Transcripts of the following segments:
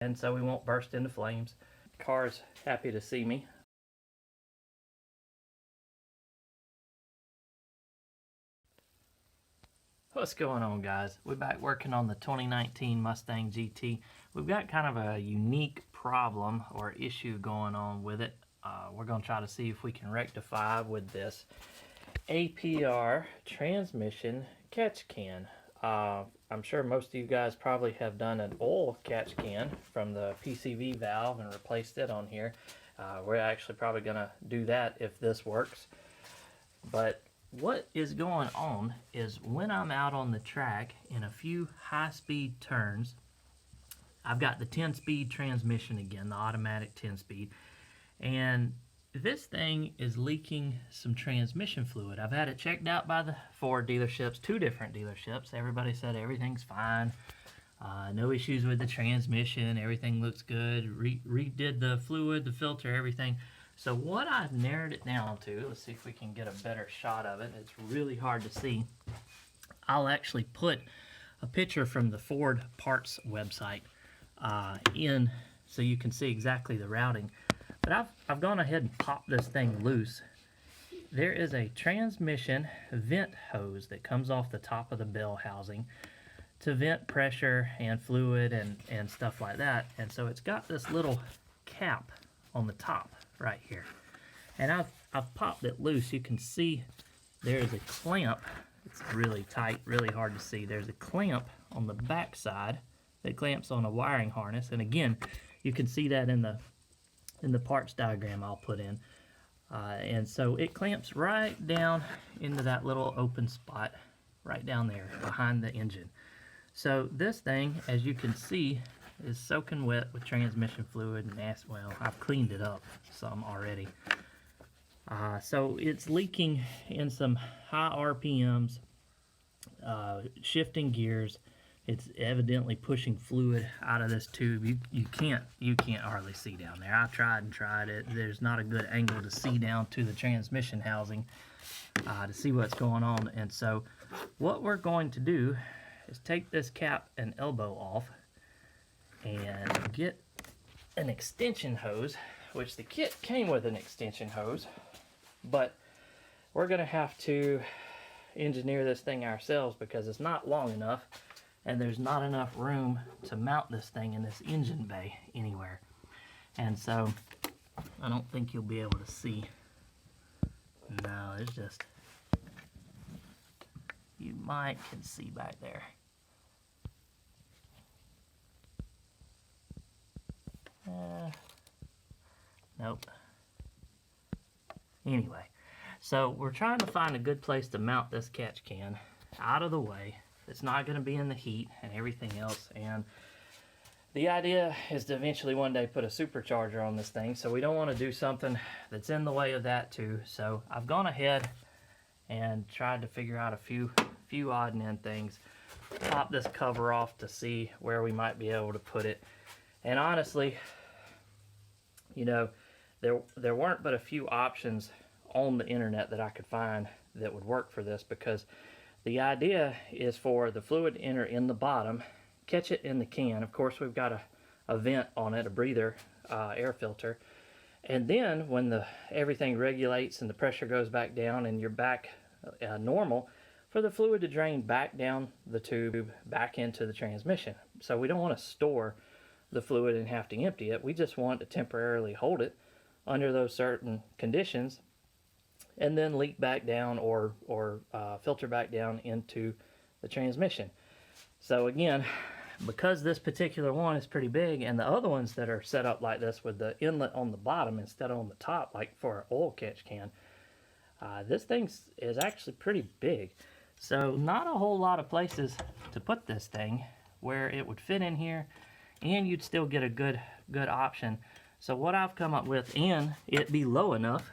and so we won't burst into flames. Car's happy to see me. What's going on, guys? We're back working on the 2019 Mustang GT. We've got kind of a unique problem or issue going on with it. We're going to try to see if we can rectify with this APR transmission catch can. I'm sure most of you guys probably have done an oil catch can from the PCV valve and replaced it on here. We're actually probably going to do that if this works. But what is going on is when I'm out on the track in a few high-speed turns, I've got the 10-speed transmission again, the automatic 10-speed, and this thing is leaking some transmission fluid. I've had it checked out by the Ford dealerships, 2 different dealerships. Everybody said everything's fine, no issues with the transmission, everything looks good, redid the fluid, the filter, everything. So what I've narrowed it down to, let's see if we can get a better shot of it. It's really hard to see. I'll actually put a picture from the Ford parts website in so you can see exactly the routing. But I've gone ahead and popped this thing loose. There is a transmission vent hose that comes off the top of the bell housing to vent pressure and fluid and stuff like that. And so it's got this little cap on the top right here, and I've popped it loose. You can see there's a clamp. It's really tight, really hard to see. There's a clamp on the back side that clamps on a wiring harness, and again you can see that in the parts diagram I'll put in, and so it clamps right down into that little open spot right down there behind the engine. So this thing, as you can see, is soaking wet with transmission fluid and well, I've cleaned it up some already. So it's leaking in some high RPMs, shifting gears. It's evidently pushing fluid out of this tube. You can't hardly see down there. I tried it. There's not a good angle to see down to the transmission housing to see what's going on. And so what we're going to do is take this cap and elbow off and get an extension hose, which the kit came with an extension hose, but we're going to have to engineer this thing ourselves because it's not long enough and there's not enough room to mount this thing in this engine bay anywhere. And so I don't think you'll be able to see. No, there's just, you might can see back there. Nope. Anyway, so we're trying to find a good place to mount this catch can out of the way. It's not going to be in the heat and everything else. And the idea is to eventually one day put a supercharger on this thing. So we don't want to do something that's in the way of that too. So I've gone ahead and tried to figure out a few odd and end things. Pop this cover off to see where we might be able to put it. And honestly, you know, there weren't but a few options on the internet that I could find that would work for this, because the idea is for the fluid to enter in the bottom, catch it in the can. Of course, we've got a vent on it, a breather, air filter, and then when everything regulates and the pressure goes back down and you're back normal, for the fluid to drain back down the tube back into the transmission. So we don't want to store the fluid and have to empty it. We just want to temporarily hold it under those certain conditions and then leak back down or filter back down into the transmission. So again, because this particular one is pretty big, and the other ones that are set up like this with the inlet on the bottom instead of on the top, like for an oil catch can, this thing is actually pretty big. So not a whole lot of places to put this thing where it would fit in here and you'd still get a good option. So what I've come up with, and it be low enough,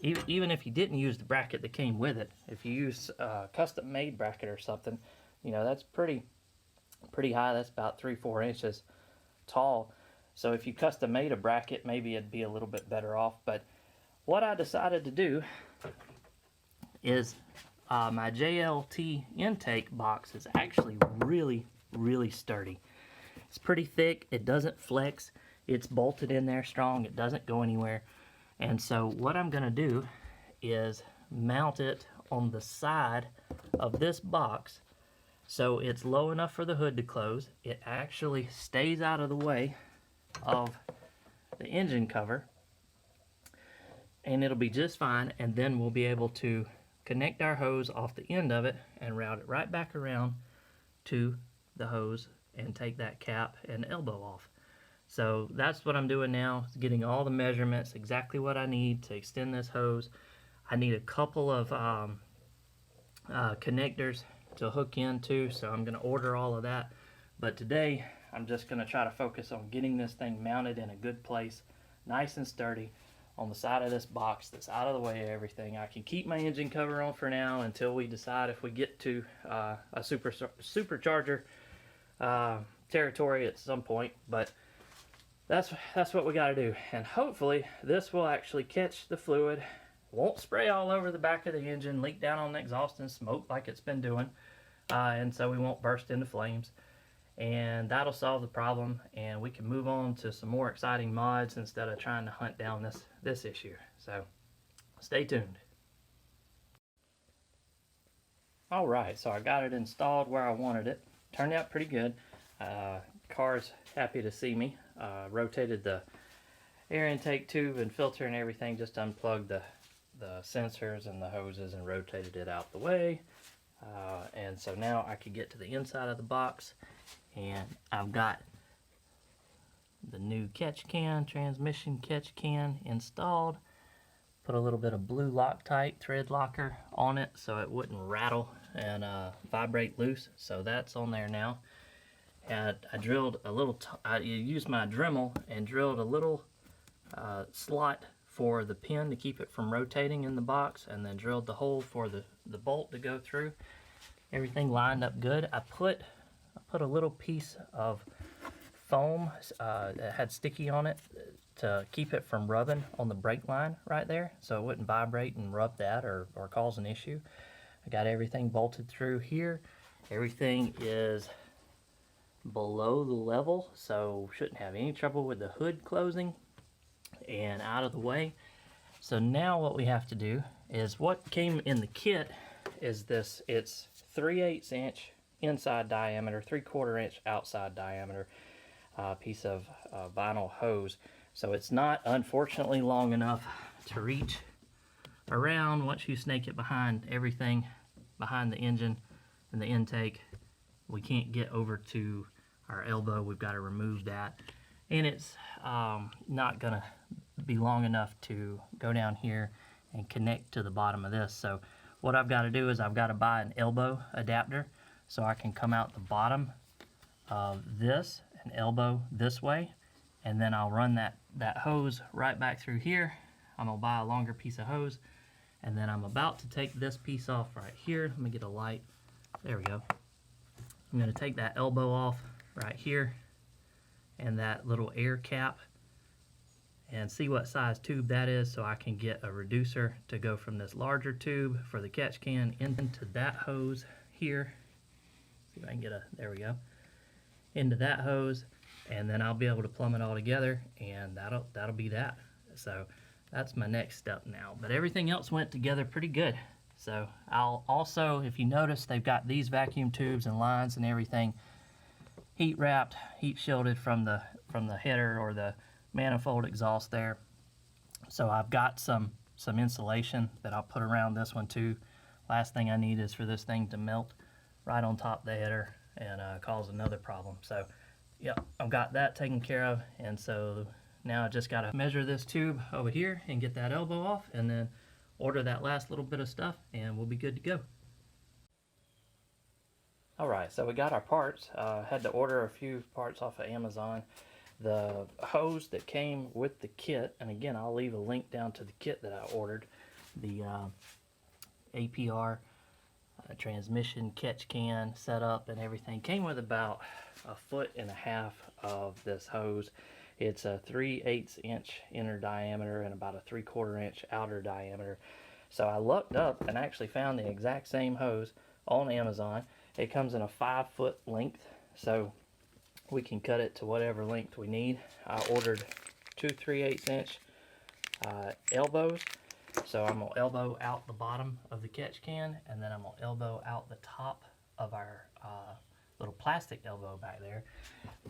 even if you didn't use the bracket that came with it, if you use a custom made bracket or something, you know, that's pretty high. That's about 3-4 inches tall. So if you custom made a bracket, maybe it'd be a little bit better off. But what I decided to do is my JLT intake box is actually really sturdy. It's pretty thick. It doesn't flex. It's bolted in there strong. It doesn't go anywhere. And so what I'm going to do is mount it on the side of this box so it's low enough for the hood to close. It actually stays out of the way of the engine cover, and it'll be just fine. And then we'll be able to connect our hose off the end of it and route it right back around to the hose and take that cap and elbow off. So that's what I'm doing now, is getting all the measurements, exactly what I need to extend this hose. I need a couple of connectors to hook into, so I'm going to order all of that. But today I'm just going to try to focus on getting this thing mounted in a good place, nice and sturdy, on the side of this box that's out of the way of everything. I can keep my engine cover on for now until we decide if we get to a supercharger territory at some point. But that's what we got to do, and hopefully this will actually catch the fluid, won't spray all over the back of the engine, leak down on the exhaust and smoke like it's been doing, and so we won't burst into flames. And that'll solve the problem, and we can move on to some more exciting mods instead of trying to hunt down this issue. So stay tuned. Alright, so I got it installed where I wanted it. Turned out pretty good. Car's happy to see me. Rotated the air intake tube and filter and everything, just unplugged the sensors and the hoses and rotated it out the way. And so now I could get to the inside of the box, and I've got the new catch can, transmission catch can installed. Put a little bit of blue Loctite thread locker on it so it wouldn't rattle and vibrate loose. So that's on there now. And I drilled a little, I used my Dremel and drilled a little slot for the pin to keep it from rotating in the box, and then drilled the hole for the bolt to go through. Everything lined up good. I put a little piece of foam that had sticky on it to keep it from rubbing on the brake line right there, so it wouldn't vibrate and rub that or cause an issue. I got everything bolted through here. Everything is below the level, so shouldn't have any trouble with the hood closing and out of the way. So now what we have to do is, what came in the kit is this. It's 3/8 inch inside diameter, 3/4 inch outside diameter piece of vinyl hose. So it's not, unfortunately, long enough to reach around once you snake it behind everything, behind the engine and the intake. We can't get over to our elbow. We've got to remove that, and it's not gonna be long enough to go down here and connect to the bottom of this. So what I've got to do is I've got to buy an elbow adapter so I can come out the bottom of this and elbow this way, and then I'll run that hose right back through here. I'm gonna buy a longer piece of hose, and then I'm about to take this piece off right here. Let me get a light. There we go. I'm gonna take that elbow off right here and that little air cap, and see what size tube that is, so I can get a reducer to go from this larger tube for the catch can into that hose here. See if I can get there we go, into that hose, and then I'll be able to plumb it all together, and that'll be that. So that's my next step now. But everything else went together pretty good. So I'll also, if you notice, they've got these vacuum tubes and lines and everything heat wrapped, heat shielded from the header or the manifold exhaust there. So I've got some insulation that I'll put around this one too. Last thing I need is for this thing to melt right on top of the header and cause another problem. So yeah, I've got that taken care of, and so now I just got to measure this tube over here and get that elbow off, and then order that last little bit of stuff, and we'll be good to go. Alright, so we got our parts. Had to order a few parts off of Amazon. The hose that came with the kit, and again, I'll leave a link down to the kit that I ordered. The APR transmission catch can setup and everything came with about 1.5 feet of this hose. It's a 3/8 inch inner diameter and about a 3/4 inch outer diameter. So I looked up and actually found the exact same hose on Amazon. It comes in a 5 foot length. So we can cut it to whatever length we need. I ordered 2 3/8 inch elbows. So I'm going to elbow out the bottom of the catch can, and then I'm going to elbow out the top of our little plastic elbow back there.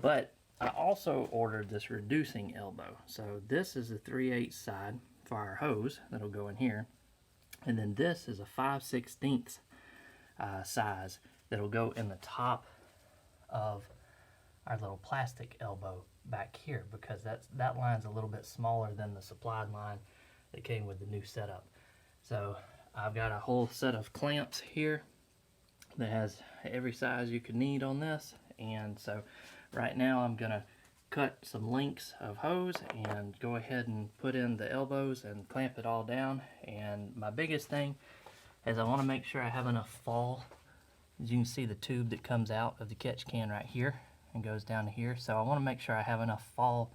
But I also ordered this reducing elbow. So this is the 3/8 side for our hose that'll go in here. And then this is a 5/16 size that'll go in the top of our little plastic elbow back here, because that line's a little bit smaller than the supplied line that came with the new setup. So I've got a whole set of clamps here that has every size you could need on this. And so right now I'm gonna cut some lengths of hose and go ahead and put in the elbows and clamp it all down. And my biggest thing is I want to make sure I have enough fall. As you can see, the tube that comes out of the catch can right here and goes down to here. So I want to make sure I have enough fall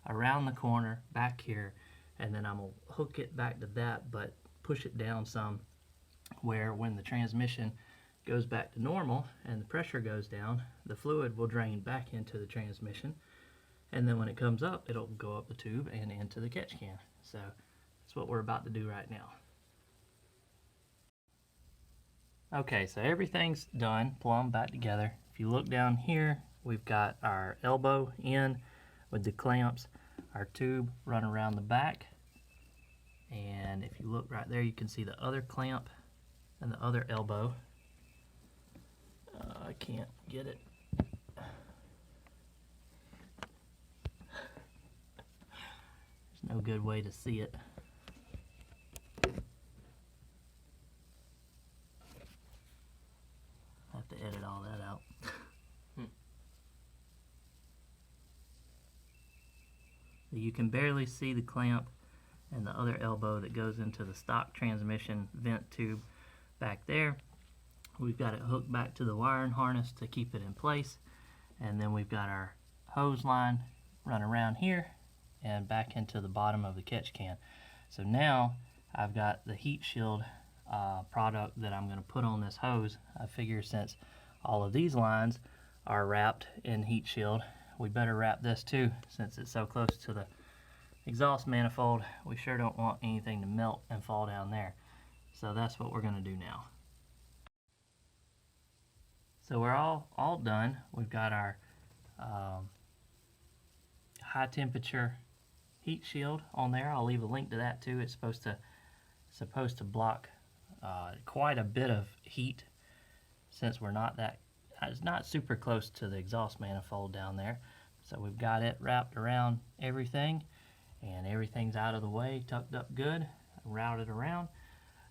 around the corner back here, and then I'm going to hook it back to that, but push it down some, where when the transmission goes back to normal and the pressure goes down, the fluid will drain back into the transmission, and then when it comes up, it'll go up the tube and into the catch can. So that's what we're about to do right now. Okay, so everything's done, plumbed back together. If you look down here, we've got our elbow in with the clamps, our tube run around the back, and if you look right there, you can see the other clamp and the other elbow. I can't get it. There's no good way to see it. I have to edit all that out. You can barely see the clamp and the other elbow that goes into the stock transmission vent tube back there. We've got it hooked back to the wiring harness to keep it in place, and then we've got our hose line run around here and back into the bottom of the catch can. So now I've got the heat shield product that I'm going to put on this hose. I figure since all of these lines are wrapped in heat shield, we better wrap this too, since it's so close to the exhaust manifold. We sure don't want anything to melt and fall down there. So that's what we're going to do now. So we're all done. We've got our high temperature heat shield on there. I'll leave a link to that too. It's supposed to block quite a bit of heat, since it's not super close to the exhaust manifold down there. So we've got it wrapped around everything, and everything's out of the way, tucked up good, routed around.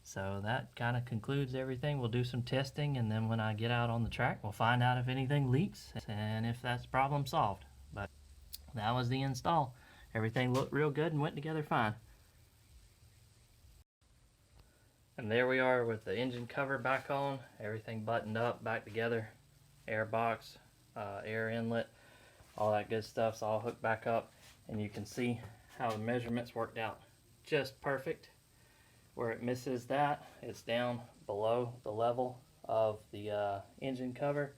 So that kind of concludes everything. We'll do some testing, and then when I get out on the track, we'll find out if anything leaks and if that's problem solved. But that was the install. Everything looked real good and went together fine. And there we are with the engine cover back on, everything buttoned up, back together, air box, air inlet, all that good stuff's all hooked back up, and you can see how the measurements worked out just perfect. Where it misses that, it's down below the level of the engine cover.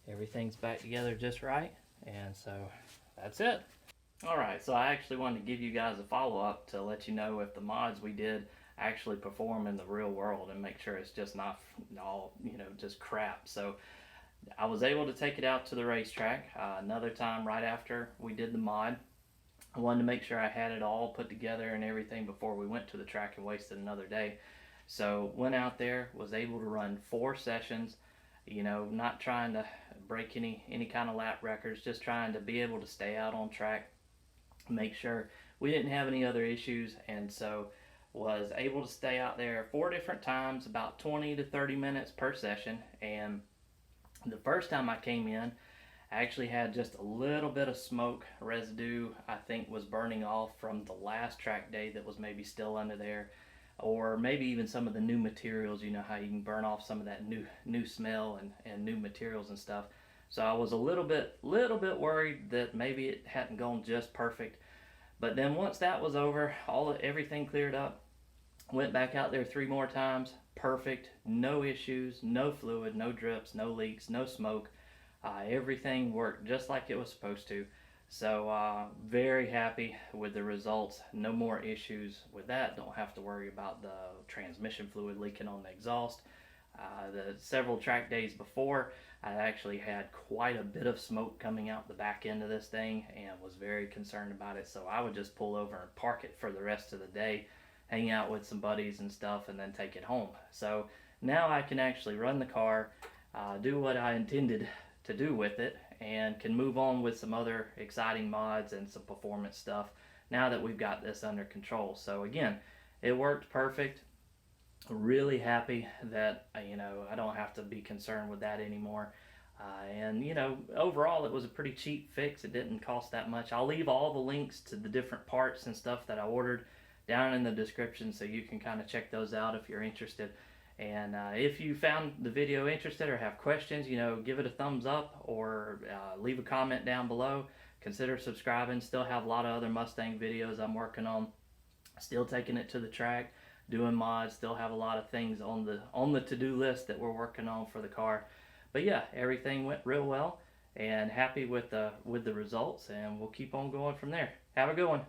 Everything's back together just right, and so that's it. Alright, so I actually wanted to give you guys a follow-up to let you know if the mods we did actually perform in the real world, and make sure it's just not all, just crap. So I was able to take it out to the racetrack another time right after we did the mod. I wanted to make sure I had it all put together and everything before we went to the track and wasted another day. So went out there, was able to run 4 sessions, not trying to break any kind of lap records, just trying to be able to stay out on track, make sure we didn't have any other issues. And so was able to stay out there 4 different times, about 20 to 30 minutes per session. And the first time I came in, I actually had just a little bit of smoke residue, I think was burning off from the last track day that was maybe still under there, or maybe even some of the new materials. You know how you can burn off some of that new smell and new materials and stuff. So I was a little bit worried that maybe it hadn't gone just perfect. But then once that was over, everything cleared up. Went back out there 3 more times, perfect, no issues, no fluid, no drips, no leaks, no smoke. Everything worked just like it was supposed to. So very happy with the results. No more issues with that. Don't have to worry about the transmission fluid leaking on the exhaust. The several track days before, I actually had quite a bit of smoke coming out the back end of this thing and was very concerned about it. So I would just pull over and park it for the rest of the day, hang out with some buddies and stuff, and then take it home. So now I can actually run the car, do what I intended to do with it, and can move on with some other exciting mods and some performance stuff now that we've got this under control. So again, it worked perfect. Really happy that I don't have to be concerned with that anymore. And overall it was a pretty cheap fix. It didn't cost that much. I'll leave all the links to the different parts and stuff that I ordered down in the description, so you can kind of check those out if you're interested. And if you found the video interested or have questions, give it a thumbs up or leave a comment down below. Consider subscribing. Still have a lot of other Mustang videos I'm working on. Still taking it to the track, doing mods. Still have a lot of things on the to-do list that we're working on for the car. But yeah, everything went real well, and happy with the results, and we'll keep on going from there. Have a good one.